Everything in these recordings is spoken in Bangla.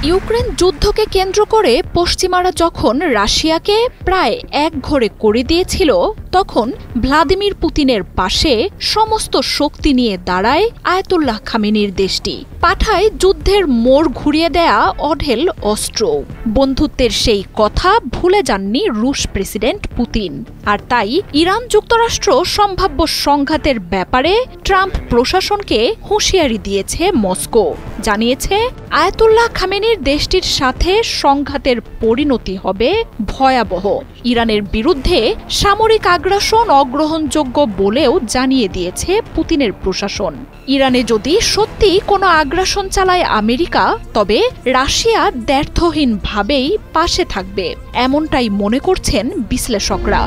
ইউক্রেন যুদ্ধকে কেন্দ্র করে পশ্চিমারা যখন রাশিয়াকে প্রায় একঘরে করে দিয়েছিল, তখন ভ্লাদিমির পুতিনের পাশে সমস্ত শক্তি নিয়ে দাঁড়ায় আয়াতুল্লাহ খামেনির দেশটি। পাঠায় যুদ্ধের মোড় ঘুরিয়ে দেয়া অঢেল অস্ত্র। বন্ধুত্বের সেই কথা ভুলে যাননি রুশ প্রেসিডেন্ট পুতিন। আর তাই ইরান যুক্তরাষ্ট্র সম্ভাব্য সংঘাতের ব্যাপারে ট্রাম্প প্রশাসনকে হুঁশিয়ারি দিয়েছে মস্কো। জানিয়েছে, আয়াতুল্লাহ খামেনির দেশটির সাথে সংঘাতের পরিণতি হবে ভয়াবহ। ইরানের বিরুদ্ধে সামরিক আগ্রাসন অগ্রহণযোগ্য বলেও জানিয়ে দিয়েছে পুতিনের প্রশাসন। ইরানে যদি সত্যি কোনো আগ্রাসন চালায় আমেরিকা, তবে রাশিয়া দ্ব্যর্থহীনভাবেই পাশে থাকবে, এমনটাই মনে করছেন বিশ্লেষকরা।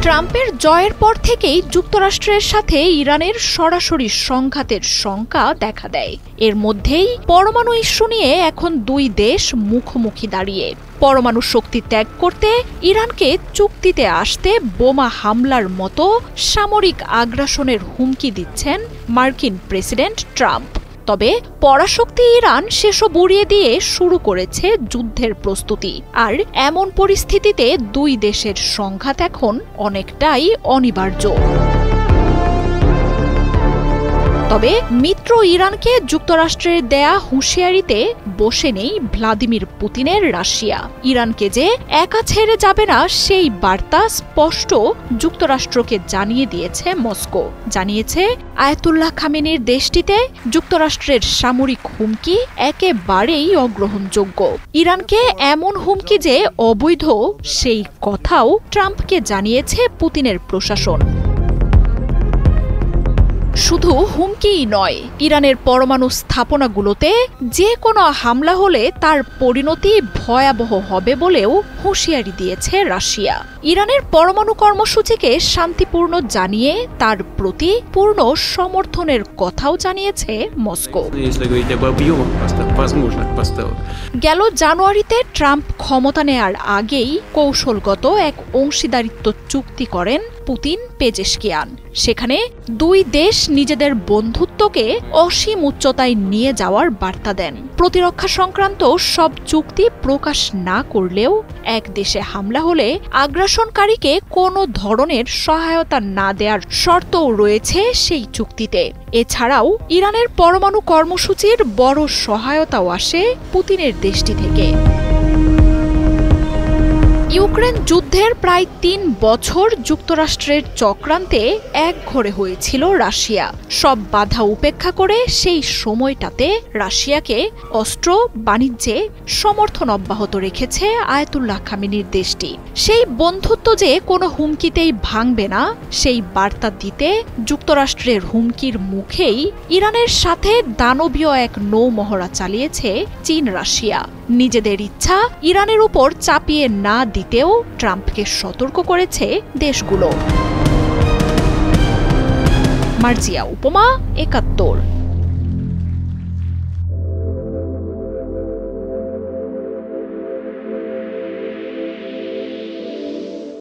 ট্রাম্পের জয়ের পর থেকেই যুক্তরাষ্ট্রের সাথে ইরানের সরাসরি সংঘাতের শঙ্কা দেখা দেয়। এর মধ্যেই পরমাণু ইস্যু নিয়ে এখন দুই দেশ মুখোমুখি দাঁড়িয়ে। পরমাণু শক্তি ত্যাগ করতে ইরানকে চুক্তিতে আসতে বোমা হামলার মতো সামরিক আগ্রাসনের হুমকি দিচ্ছেন মার্কিন প্রেসিডেন্ট ট্রাম্প। তবে পরাশক্তি ইরান সেসব উড়িয়ে দিয়ে শুরু করেছে যুদ্ধের প্রস্তুতি। আর এমন পরিস্থিতিতে দুই দেশের সংঘাত এখন অনেকটাই অনিবার্য। তবে মিত্র ইরানকে যুক্তরাষ্ট্রের দেয়া হুঁশিয়ারিতে বসে নেই ভ্লাদিমির পুতিনের রাশিয়া। ইরানকে যে একা ছেড়ে যাবে না, সেই বার্তা স্পষ্ট যুক্তরাষ্ট্রকে জানিয়ে দিয়েছে মস্কো। জানিয়েছে, আয়াতুল্লাহ খামেনির দেশটিতে যুক্তরাষ্ট্রের সামরিক হুমকি একেবারেই অগ্রহণযোগ্য। ইরানকে এমন হুমকি যে অবৈধ, সেই কথাও ট্রাম্পকে জানিয়েছে পুতিনের প্রশাসন। শুধু হুমকিই নয়, ইরানের পরমাণু স্থাপনাগুলোতে যে কোনো হামলা হলে তার পরিণতি ভয়াবহ হবে বলেও হুঁশিয়ারি দিয়েছে রাশিয়া। ইরানের পরমাণু কর্মসূচিকে শান্তিপূর্ণ জানিয়ে তার প্রতি পূর্ণ সমর্থনের কথাও জানিয়েছে মস্কো। গেল জানুয়ারিতে ট্রাম্প ক্ষমতা নেয়ার আগেই কৌশলগত এক অংশীদারিত্ব চুক্তি করেন পুতিন পেজেশকিয়ান। সেখানে দুই দেশ নিজেদের বন্ধুত্বকে অসীম উচ্চতায় নিয়ে যাওয়ার বার্তা দেন। প্রতিরক্ষা সংক্রান্ত সব চুক্তি প্রকাশ না করলেও এক দেশে হামলা হলে আগ্রাসনকারীকে কোনো ধরনের সহায়তা না দেওয়ার শর্তও রয়েছে সেই চুক্তিতে। এছাড়াও ইরানের পরমাণু কর্মসূচির বড় সহায়তাও আসে পুতিনের দেশটি থেকে। ইউক্রেন যুদ্ধের প্রায় ৩ বছর যুক্তরাষ্ট্রের চক্রান্তে একঘরে হয়েছিল রাশিয়া। সব বাধা উপেক্ষা করে সেই সময়টাতে রাশিয়াকে অস্ত্র বাণিজ্যে সমর্থন অব্যাহত রেখেছে আয়াতুল্লাহ খামেনির দেশটি। সেই বন্ধুত্ব যে কোনো হুমকিতেই ভাঙবে না, সেই বার্তা দিতে যুক্তরাষ্ট্রের হুমকির মুখেই ইরানের সাথে দানবীয় এক নৌমহড়া চালিয়েছে চীন রাশিয়া। নিজেদের ইচ্ছা ইরানের উপর চাপিয়ে না দিতেও ট্রাম্পকে সতর্ক করেছে দেশগুলো। মার্জিয়া উপমা, ৭১।